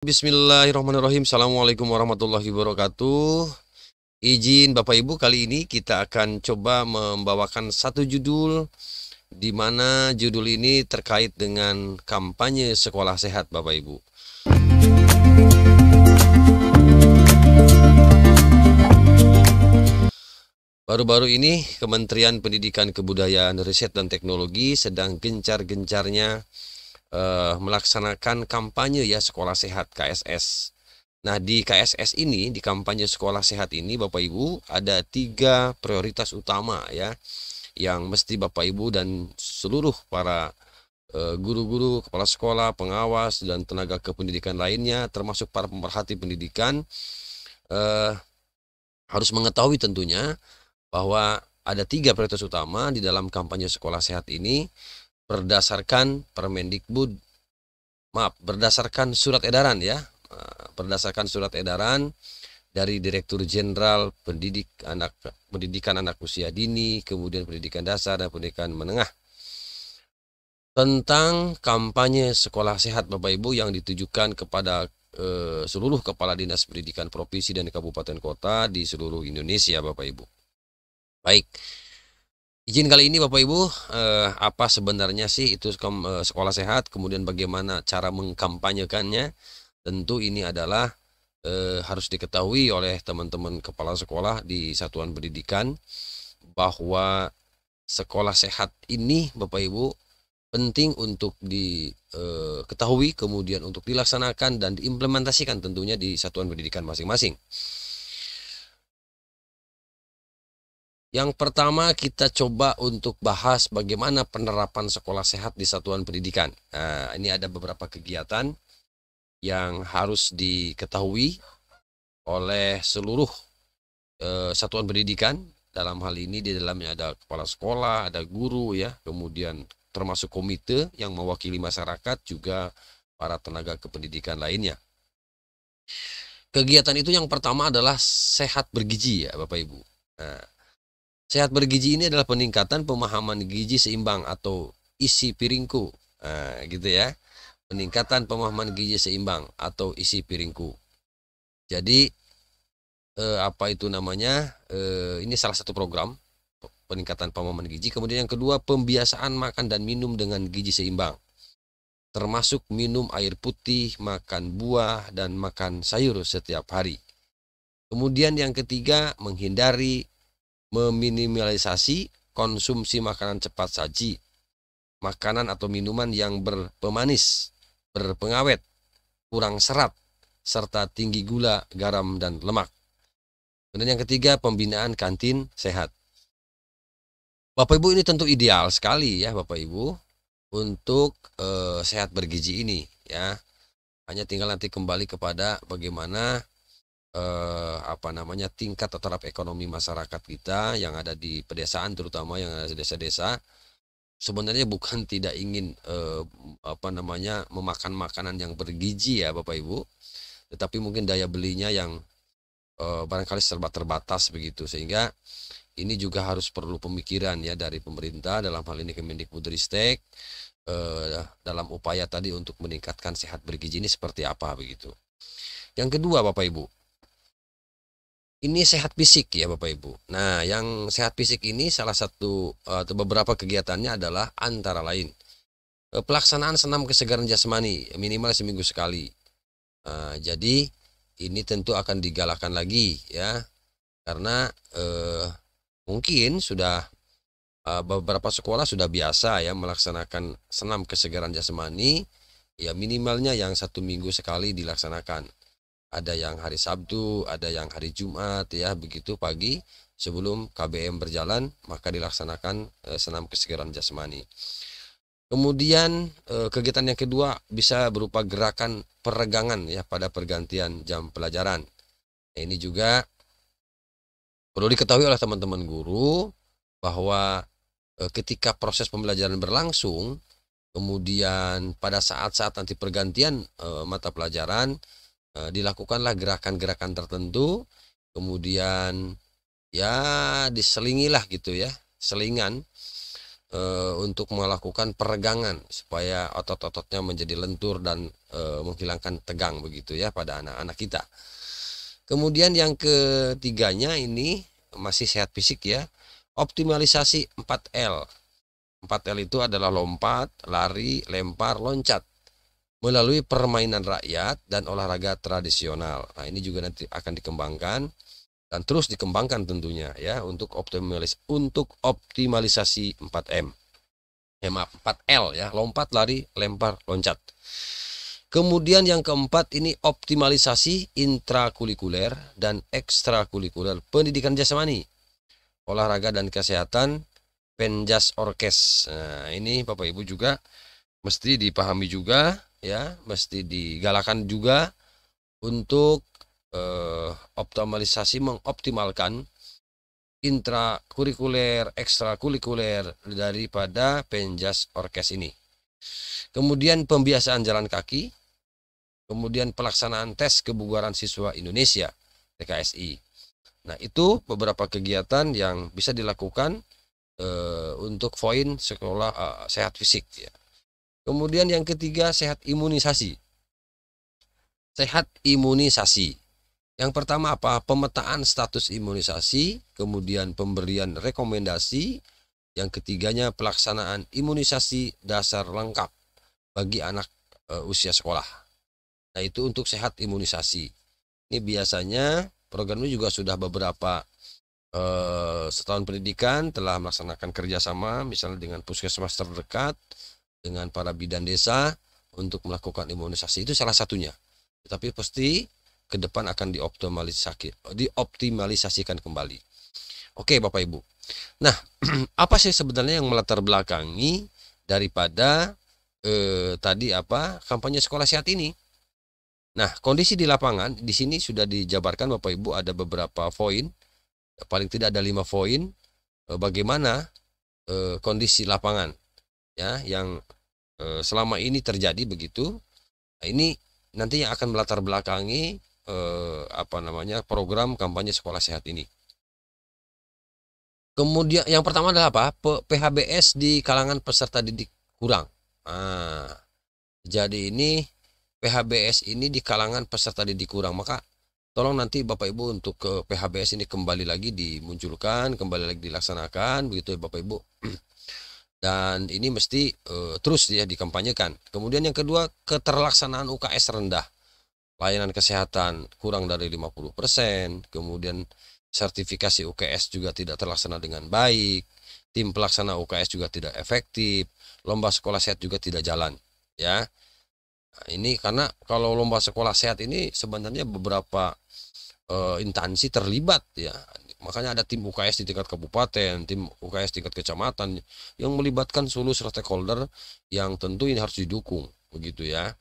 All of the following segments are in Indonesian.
Bismillahirrahmanirrahim. Assalamualaikum warahmatullahi wabarakatuh. Izin Bapak Ibu, kali ini kita akan coba membawakan satu judul di mana judul ini terkait dengan kampanye sekolah sehat Bapak Ibu. Baru-baru ini Kementerian Pendidikan Kebudayaan, Riset dan Teknologi sedang gencar-gencarnya melaksanakan kampanye ya sekolah sehat KSS. Nah, di KSS ini, di kampanye sekolah sehat ini Bapak Ibu ada 3 prioritas utama ya yang mesti Bapak Ibu dan seluruh para guru-guru, kepala sekolah, pengawas dan tenaga kependidikan lainnya termasuk para pemerhati pendidikan harus mengetahui tentunya bahwa ada 3 prioritas utama di dalam kampanye sekolah sehat ini berdasarkan berdasarkan surat edaran ya, berdasarkan surat edaran dari Direktur Jenderal Pendidikan Anak Usia Dini, kemudian Pendidikan Dasar dan Pendidikan Menengah tentang kampanye sekolah sehat Bapak Ibu yang ditujukan kepada seluruh kepala dinas pendidikan provinsi dan kabupaten kota di seluruh Indonesia Bapak Ibu. Baik, izin kali ini Bapak Ibu, apa sebenarnya sih itu sekolah sehat, kemudian bagaimana cara mengkampanyekannya. Tentu ini adalah harus diketahui oleh teman-teman kepala sekolah di satuan pendidikan bahwa sekolah sehat ini Bapak Ibu penting untuk diketahui, kemudian untuk dilaksanakan dan diimplementasikan tentunya di satuan pendidikan masing-masing. Yang pertama kita coba untuk bahas bagaimana penerapan sekolah sehat di satuan pendidikan. Nah, ini ada beberapa kegiatan yang harus diketahui oleh seluruh satuan pendidikan. Dalam hal ini di dalamnya ada kepala sekolah, ada guru ya, kemudian termasuk komite yang mewakili masyarakat, juga para tenaga kependidikan lainnya. Kegiatan itu yang pertama adalah sehat bergizi ya Bapak Ibu. Nah, sehat bergizi ini adalah peningkatan pemahaman gizi seimbang atau isi piringku. Nah, gitu ya. Peningkatan pemahaman gizi seimbang atau isi piringku. Jadi apa itu namanya? Ini salah satu program peningkatan pemahaman gizi. Kemudian yang kedua, pembiasaan makan dan minum dengan gizi seimbang. Termasuk minum air putih, makan buah dan makan sayur setiap hari. Kemudian yang ketiga, meminimalisasi konsumsi makanan cepat saji, makanan atau minuman yang berpemanis, berpengawet, kurang serat, serta tinggi gula, garam, dan lemak. Kemudian yang ketiga, pembinaan kantin sehat. Bapak Ibu, ini tentu ideal sekali ya Bapak Ibu untuk sehat bergizi ini ya. Hanya tinggal nanti kembali kepada bagaimana tingkat atau taraf ekonomi masyarakat kita yang ada di pedesaan, terutama yang ada di desa-desa. Sebenarnya bukan tidak ingin memakan makanan yang bergizi ya Bapak Ibu, tetapi mungkin daya belinya yang barangkali serba terbatas begitu, sehingga ini juga harus perlu pemikiran ya dari pemerintah, dalam hal ini Kemendikbudristek, dalam upaya tadi untuk meningkatkan sehat bergizi ini seperti apa begitu. Yang kedua Bapak Ibu, ini sehat fisik ya Bapak Ibu. Nah, yang sehat fisik ini salah satu atau beberapa kegiatannya adalah antara lain pelaksanaan senam kesegaran jasmani minimal seminggu sekali. Jadi ini tentu akan digalakkan lagi ya, karena mungkin sudah beberapa sekolah sudah biasa ya melaksanakan senam kesegaran jasmani, ya minimalnya yang 1 minggu sekali dilaksanakan. Ada yang hari Sabtu, ada yang hari Jumat ya, begitu pagi sebelum KBM berjalan maka dilaksanakan senam kesegaran jasmani. Kemudian kegiatan yang kedua bisa berupa gerakan peregangan ya pada pergantian jam pelajaran. Ini juga perlu diketahui oleh teman-teman guru bahwa ketika proses pembelajaran berlangsung, kemudian pada saat-saat nanti pergantian mata pelajaran, dilakukanlah gerakan-gerakan tertentu, kemudian ya diselingilah gitu ya, selingan untuk melakukan peregangan supaya otot-ototnya menjadi lentur dan menghilangkan tegang begitu ya pada anak-anak kita. Kemudian yang ketiganya ini masih sehat fisik ya, optimalisasi 4L. 4L itu adalah lompat, lari, lempar, loncat melalui permainan rakyat dan olahraga tradisional. Nah, ini juga nanti akan dikembangkan dan terus dikembangkan tentunya ya untuk optimalisasi 4M. Maaf, 4L ya, lompat, lari, lempar, loncat. Kemudian yang keempat ini optimalisasi intrakurikuler dan ekstrakurikuler pendidikan jasmani, olahraga dan kesehatan, Penjas Orkes. Nah, ini Bapak Ibu juga mesti dipahami juga ya, mesti digalakan juga untuk mengoptimalkan intrakurikuler, ekstrakurikuler daripada Penjas Orkes ini. Kemudian pembiasaan jalan kaki, kemudian pelaksanaan tes kebugaran siswa Indonesia TKSI. Nah, itu beberapa kegiatan yang bisa dilakukan untuk poin sekolah sehat fisik ya. Kemudian yang ketiga sehat imunisasi. Sehat imunisasi. Yang pertama apa? Pemetaan status imunisasi, kemudian pemberian rekomendasi, yang ketiganya pelaksanaan imunisasi dasar lengkap bagi anak usia sekolah. Nah, itu untuk sehat imunisasi. Ini biasanya program ini juga sudah beberapa satuan pendidikan telah melaksanakan kerjasama misalnya dengan puskesmas terdekat, dengan para bidan desa untuk melakukan imunisasi. Itu salah satunya. Tetapi pasti ke depan akan dioptimalisasikan kembali. Oke Bapak Ibu. Nah, apa sih sebenarnya yang melatar belakangi daripada tadi kampanye sekolah sehat ini? Nah, kondisi di lapangan di sini sudah dijabarkan Bapak Ibu, ada beberapa poin, paling tidak ada 5 poin bagaimana kondisi lapangan ya yang selama ini terjadi begitu. Nah, ini nanti yang akan melatar belakangi program kampanye sekolah sehat ini. Kemudian yang pertama adalah apa? PHBS di kalangan peserta didik kurang. Nah, jadi ini PHBS ini di kalangan peserta didik kurang. Maka tolong nanti Bapak Ibu untuk ke PHBS ini kembali lagi dimunculkan, kembali lagi dilaksanakan begitu ya Bapak Ibu. Dan ini mesti terus ya dikampanyekan. Kemudian yang kedua, keterlaksanaan UKS rendah. Layanan kesehatan kurang dari 50%, kemudian sertifikasi UKS juga tidak terlaksana dengan baik, tim pelaksana UKS juga tidak efektif, lomba sekolah sehat juga tidak jalan ya. Nah, ini karena kalau lomba sekolah sehat ini sebenarnya beberapa instansi terlibat ya. Makanya ada tim UKS di tingkat kabupaten, tim UKS tingkat kecamatan yang melibatkan seluruh stakeholder yang tentu ini harus didukung begitu ya.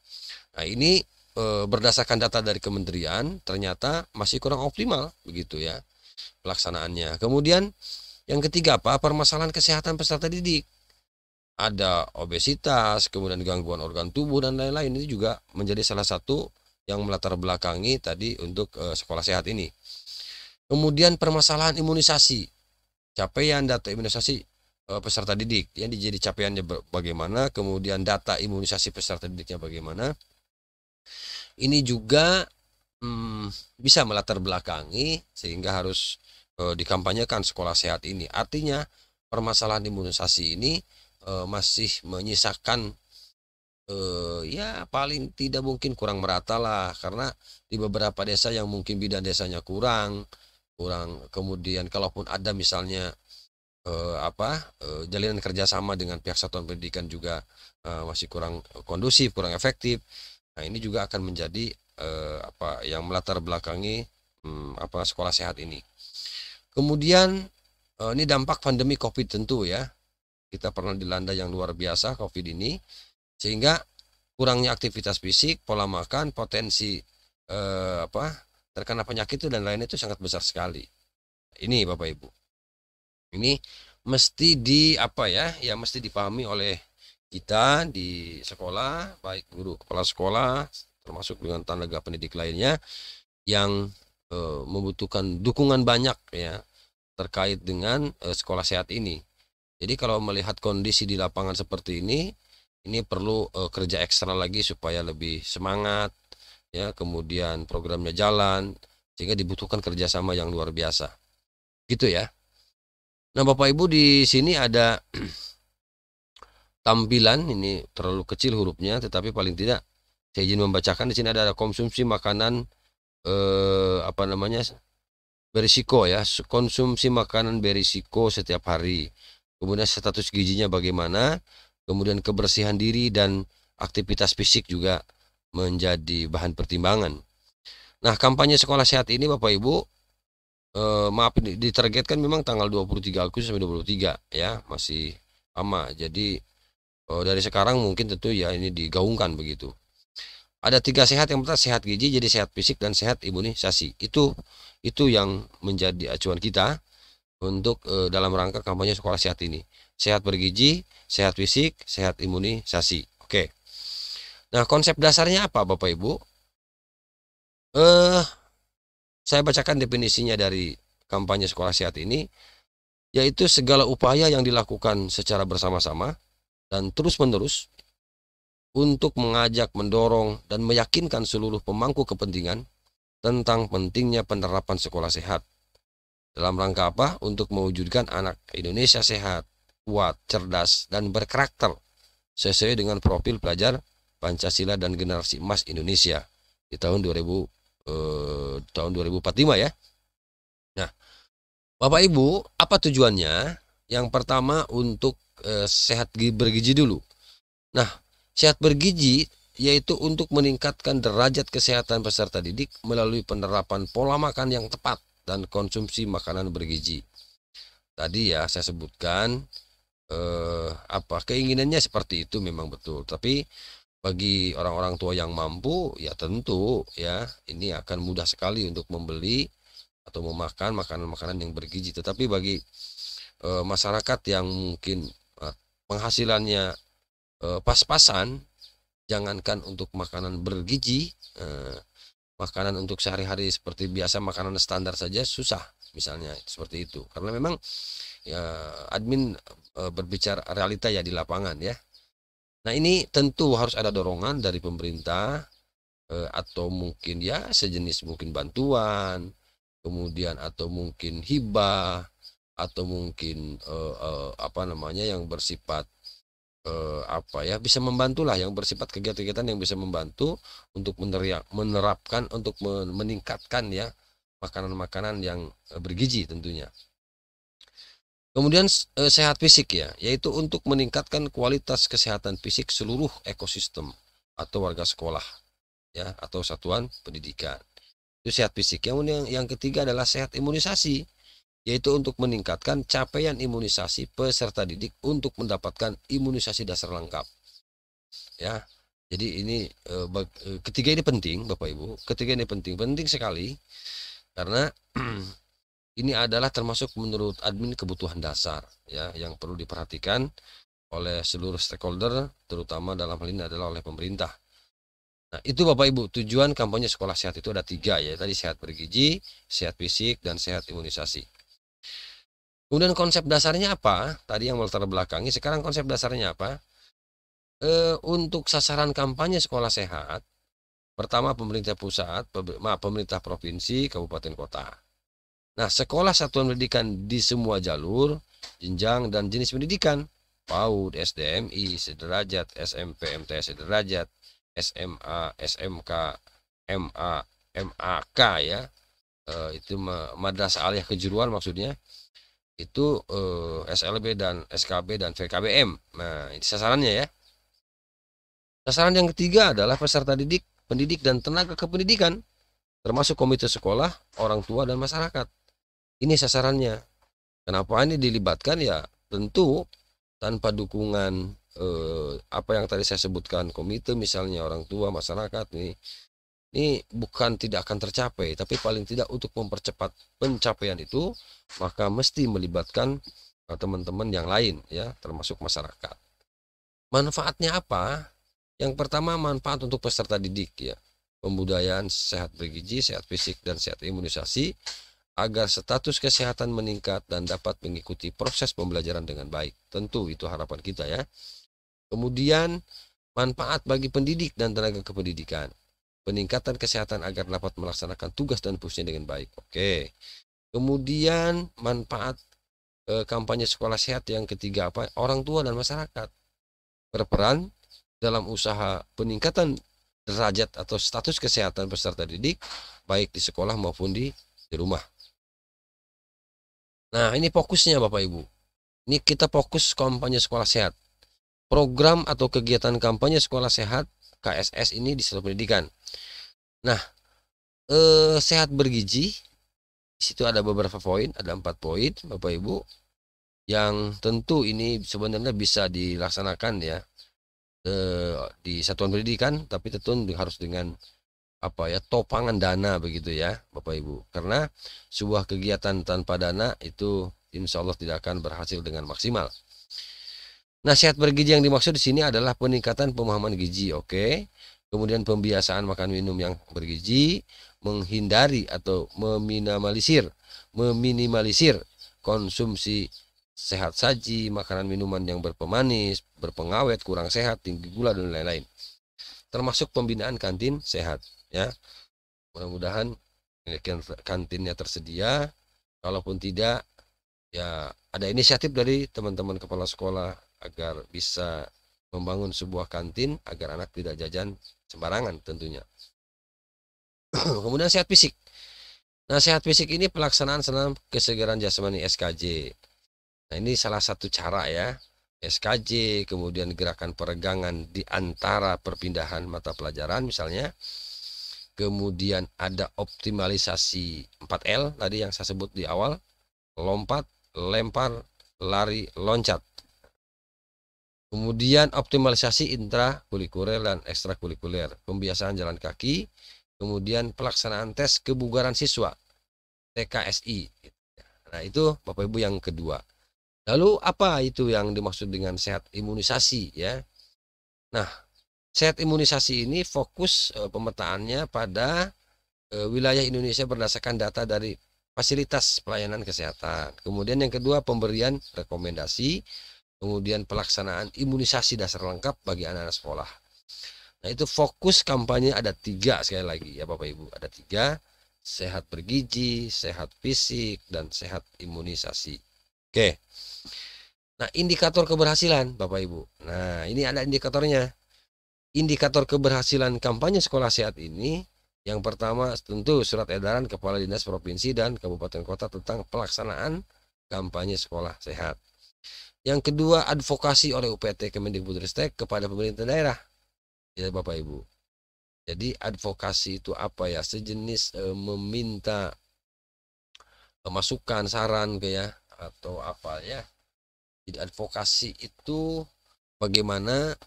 Nah, ini berdasarkan data dari kementerian ternyata masih kurang optimal begitu ya pelaksanaannya. Kemudian yang ketiga permasalahan kesehatan peserta didik. Ada obesitas, kemudian gangguan organ tubuh dan lain-lain. Ini juga menjadi salah satu yang melatar belakangi tadi untuk sekolah sehat ini. Kemudian permasalahan imunisasi, capaian data imunisasi peserta didik, yang jadi capaiannya bagaimana, kemudian data imunisasi peserta didiknya bagaimana. Ini juga bisa melatar belakangi sehingga harus dikampanyekan sekolah sehat ini. Artinya permasalahan imunisasi ini masih menyisakan ya paling tidak mungkin kurang merata lah, karena di beberapa desa yang mungkin bidan desanya kurang, kemudian kalaupun ada misalnya jalinan kerjasama dengan pihak satuan pendidikan juga masih kurang kondusif, kurang efektif. Nah, ini juga akan menjadi yang melatar belakangi sekolah sehat ini. Kemudian ini dampak pandemi COVID tentu ya. Kita pernah dilanda yang luar biasa COVID ini, sehingga kurangnya aktivitas fisik, pola makan, potensi terkena penyakit itu dan lain itu sangat besar sekali. Ini Bapak Ibu. Ini mesti mesti dipahami oleh kita di sekolah, baik guru kepala sekolah termasuk dengan tenaga pendidik lainnya yang membutuhkan dukungan banyak ya terkait dengan sekolah sehat ini. Jadi kalau melihat kondisi di lapangan seperti ini perlu kerja ekstra lagi supaya lebih semangat, ya, kemudian programnya jalan, sehingga dibutuhkan kerjasama yang luar biasa, gitu ya. Nah, Bapak Ibu di sini ada tampilan, ini terlalu kecil hurufnya, tetapi paling tidak saya izin membacakan. Di sini ada konsumsi makanan apa namanya, berisiko ya, konsumsi makanan berisiko setiap hari. Kemudian status gizinya bagaimana, kemudian kebersihan diri dan aktivitas fisik juga menjadi bahan pertimbangan. Nah, kampanye sekolah sehat ini Bapak Ibu, maaf, ditargetkan memang tanggal 23 Agustus sampai 23 ya, masih lama. Jadi dari sekarang mungkin tentu ya ini digaungkan begitu. Ada 3 sehat, yang pertama sehat gizi, jadi sehat fisik dan sehat imunisasi. Itu yang menjadi acuan kita untuk dalam rangka kampanye sekolah sehat ini. Sehat bergizi, sehat fisik, sehat imunisasi. Oke. Nah, konsep dasarnya apa Bapak Ibu? Saya bacakan definisinya dari kampanye sekolah sehat ini, yaitu segala upaya yang dilakukan secara bersama-sama dan terus-menerus untuk mengajak, mendorong, dan meyakinkan seluruh pemangku kepentingan tentang pentingnya penerapan sekolah sehat. Dalam rangka apa? Untuk mewujudkan anak Indonesia sehat, kuat, cerdas, dan berkarakter sesuai dengan profil pelajar Pancasila dan generasi emas Indonesia di tahun 2045 ya. Nah, Bapak Ibu, apa tujuannya? Yang pertama untuk sehat bergizi dulu. Nah, sehat bergizi yaitu untuk meningkatkan derajat kesehatan peserta didik melalui penerapan pola makan yang tepat dan konsumsi makanan bergizi. Tadi ya saya sebutkan keinginannya seperti itu memang betul. Tapi bagi orang-orang tua yang mampu ya tentu ya ini akan mudah sekali untuk membeli atau memakan makanan-makanan yang bergizi. Tetapi bagi masyarakat yang mungkin penghasilannya pas-pasan, jangankan untuk makanan bergizi, makanan untuk sehari-hari seperti biasa makanan standar saja susah misalnya seperti itu. Karena memang ya admin berbicara realita ya di lapangan ya. Nah, ini tentu harus ada dorongan dari pemerintah atau mungkin ya sejenis mungkin bantuan, kemudian atau mungkin hibah atau mungkin yang bersifat bisa membantulah, yang bersifat kegiatan-kegiatan yang bisa membantu untuk menerapkan untuk meningkatkan ya makanan-makanan yang bergizi tentunya. Kemudian sehat fisik ya, yaitu untuk meningkatkan kualitas kesehatan fisik seluruh ekosistem atau warga sekolah ya atau satuan pendidikan. Itu sehat fisik. Yang ketiga adalah sehat imunisasi, yaitu untuk meningkatkan capaian imunisasi peserta didik untuk mendapatkan imunisasi dasar lengkap. Ya. Jadi ini ketiga ini penting Bapak Ibu. Ketiga ini penting sekali karena ini adalah termasuk menurut admin kebutuhan dasar ya yang perlu diperhatikan oleh seluruh stakeholder, terutama dalam hal ini adalah oleh pemerintah. Nah, itu Bapak Ibu, tujuan kampanye sekolah sehat itu ada 3 ya, tadi sehat bergizi, sehat fisik, dan sehat imunisasi. Kemudian konsep dasarnya apa? Tadi yang melatar belakangi, sekarang konsep dasarnya apa? Untuk sasaran kampanye sekolah sehat, pertama pemerintah pusat, pemerintah provinsi, kabupaten kota. Nah, sekolah satuan pendidikan di semua jalur, jenjang, dan jenis pendidikan, PAUD, SDMI, sederajat, SMP, MTS sederajat, SMA, SMK, MA, MAK ya, itu madrasah aliyah kejuruan maksudnya, itu SLB dan SKB dan VKBM. Nah, ini sasarannya ya. Sasaran yang ketiga adalah peserta didik, pendidik, dan tenaga kependidikan, termasuk komite sekolah, orang tua, dan masyarakat. Ini sasarannya. Kenapa ini dilibatkan? Ya tentu tanpa dukungan apa yang tadi saya sebutkan, komite misalnya, orang tua, masyarakat, ini bukan tidak akan tercapai, tapi paling tidak untuk mempercepat pencapaian itu maka mesti melibatkan teman-teman yang lain ya, termasuk masyarakat. Manfaatnya apa? Yang pertama, manfaat untuk peserta didik ya, pembudayaan sehat bergizi, sehat fisik, dan sehat imunisasi agar status kesehatan meningkat dan dapat mengikuti proses pembelajaran dengan baik. Tentu itu harapan kita ya. Kemudian manfaat bagi pendidik dan tenaga kependidikan. Peningkatan kesehatan agar dapat melaksanakan tugas dan fungsinya dengan baik. Oke. Kemudian manfaat kampanye sekolah sehat yang ketiga apa? Orang tua dan masyarakat berperan dalam usaha peningkatan derajat atau status kesehatan peserta didik baik di sekolah maupun di rumah. Nah, ini fokusnya Bapak Ibu. Ini kita fokus kampanye sekolah sehat. Program atau kegiatan kampanye sekolah sehat KSS ini di satuan pendidikan. Nah, sehat bergizi di situ ada beberapa poin, ada 4 poin Bapak Ibu yang tentu ini sebenarnya bisa dilaksanakan ya di satuan pendidikan, tapi tentu harus dengan topangan dana begitu ya Bapak Ibu, karena sebuah kegiatan tanpa dana itu insya Allah tidak akan berhasil dengan maksimal. Nah, sehat bergizi yang dimaksud di sini adalah peningkatan pemahaman gizi, oke. Kemudian pembiasaan makan minum yang bergizi, menghindari atau meminimalisir konsumsi sehat saji, makanan minuman yang berpemanis, berpengawet, kurang sehat, tinggi gula dan lain-lain. Termasuk pembinaan kantin sehat ya. Mudah-mudahan kantinnya tersedia. Kalaupun tidak ya ada inisiatif dari teman-teman kepala sekolah agar bisa membangun sebuah kantin agar anak tidak jajan sembarangan tentunya. Kemudian sehat fisik. Nah, sehat fisik ini pelaksanaan senam kesegaran jasmani SKJ. Nah, ini salah satu cara ya. SKJ, kemudian gerakan peregangan di antara perpindahan mata pelajaran misalnya. Kemudian ada optimalisasi 4L tadi yang saya sebut di awal. Lompat, lempar, lari, loncat. Kemudian optimalisasi intrakurikuler dan ekstrakurikuler. Pembiasaan jalan kaki. Kemudian pelaksanaan tes kebugaran siswa. TKSI. Nah, itu Bapak Ibu yang kedua. Lalu apa itu yang dimaksud dengan sehat imunisasi ya? Nah, sehat imunisasi ini fokus pemetaannya pada wilayah Indonesia berdasarkan data dari fasilitas pelayanan kesehatan. Kemudian yang kedua pemberian rekomendasi, kemudian pelaksanaan imunisasi dasar lengkap bagi anak-anak sekolah. Nah, itu fokus kampanye ada 3 sekali lagi ya Bapak Ibu, ada 3, sehat bergizi, sehat fisik, dan sehat imunisasi. Oke. Nah, indikator keberhasilan Bapak Ibu. Nah, ini ada indikatornya. Indikator keberhasilan kampanye sekolah sehat ini yang pertama tentu surat edaran Kepala Dinas Provinsi dan Kabupaten Kota tentang pelaksanaan kampanye sekolah sehat. Yang kedua, advokasi oleh UPT Kemendikbudristek kepada pemerintah daerah. Ya Bapak Ibu. Jadi advokasi itu apa ya? Sejenis meminta masukan, saran kayak atau apa ya? Jadi advokasi itu bagaimana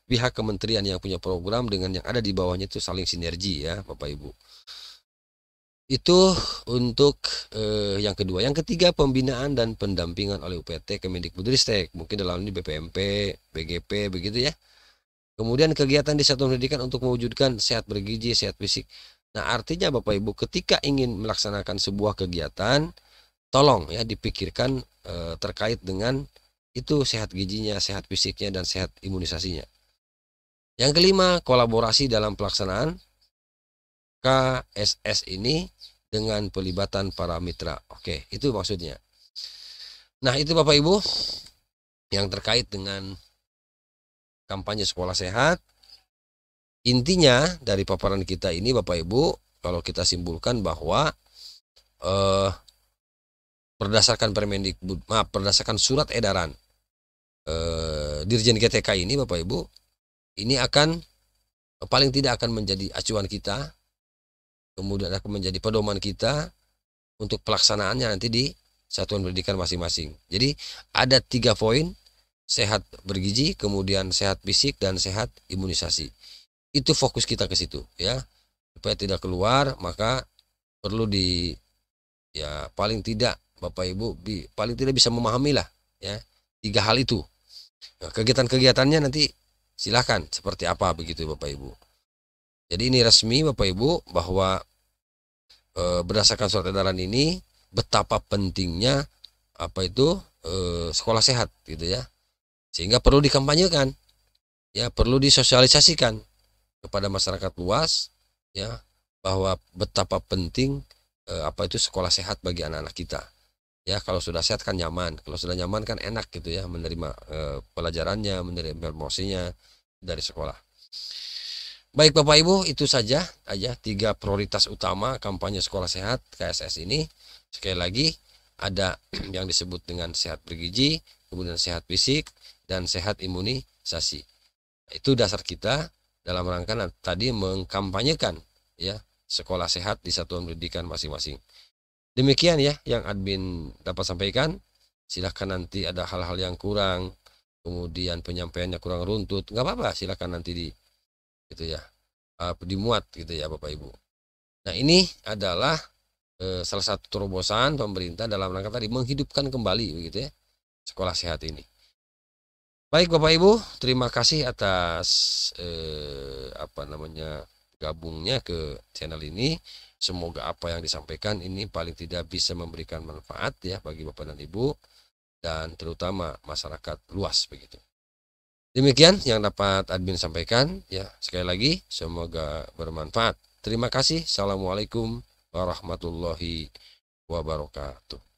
pihak kementerian yang punya program dengan yang ada di bawahnya itu saling sinergi ya Bapak Ibu. Itu untuk yang kedua. Yang ketiga pembinaan dan pendampingan oleh UPT Kemendikbudristek. Mungkin dalam ini BPMP, BGP begitu ya. Kemudian kegiatan di satuan pendidikan untuk mewujudkan sehat bergizi, sehat fisik. Nah, artinya Bapak Ibu ketika ingin melaksanakan sebuah kegiatan tolong ya dipikirkan terkait dengan itu sehat gizinya, sehat fisiknya, dan sehat imunisasinya. Yang kelima, kolaborasi dalam pelaksanaan KSS ini dengan pelibatan para mitra. Oke, itu maksudnya. Nah, itu Bapak Ibu yang terkait dengan kampanye sekolah sehat. Intinya dari paparan kita ini Bapak Ibu, kalau kita simpulkan bahwa berdasarkan surat edaran Dirjen GTK ini Bapak Ibu, ini akan paling tidak akan menjadi acuan kita, kemudian akan menjadi pedoman kita untuk pelaksanaannya nanti di satuan pendidikan masing-masing. Jadi ada 3 poin, sehat bergizi, kemudian sehat fisik, dan sehat imunisasi. Itu fokus kita ke situ ya, supaya tidak keluar. Maka perlu paling tidak Bapak Ibu paling tidak bisa memahami lah ya 3 hal itu. Nah, kegiatan-kegiatannya nanti silahkan seperti apa begitu Bapak Ibu. Jadi ini resmi Bapak Ibu bahwa berdasarkan surat edaran ini betapa pentingnya apa itu sekolah sehat gitu ya, sehingga perlu dikampanyekan ya, perlu disosialisasikan kepada masyarakat luas ya, bahwa betapa penting apa itu sekolah sehat bagi anak-anak kita ya. Kalau sudah sehat kan nyaman, kalau sudah nyaman kan enak gitu ya, menerima pelajarannya, menerima promosinya dari sekolah. Baik Bapak Ibu, itu saja 3 prioritas utama kampanye sekolah sehat KSS ini. Sekali lagi, ada yang disebut dengan sehat bergizi, kemudian sehat fisik, dan sehat imunisasi. Itu dasar kita dalam rangka tadi mengkampanyekan ya sekolah sehat di satuan pendidikan masing-masing. Demikian ya yang admin dapat sampaikan. Silahkan nanti ada hal-hal yang kurang, kemudian penyampaiannya kurang runtut, nggak apa-apa, silahkan nanti gitu ya, dimuat gitu ya Bapak Ibu. Nah ini adalah salah satu terobosan pemerintah dalam rangka tadi menghidupkan kembali begitu ya sekolah sehat ini. Baik Bapak Ibu, terima kasih atas gabungnya ke channel ini. Semoga apa yang disampaikan ini paling tidak bisa memberikan manfaat ya bagi Bapak dan Ibu, dan terutama masyarakat luas begitu. Demikian yang dapat admin sampaikan ya. Sekali lagi semoga bermanfaat. Terima kasih. Assalamualaikum warahmatullahi wabarakatuh.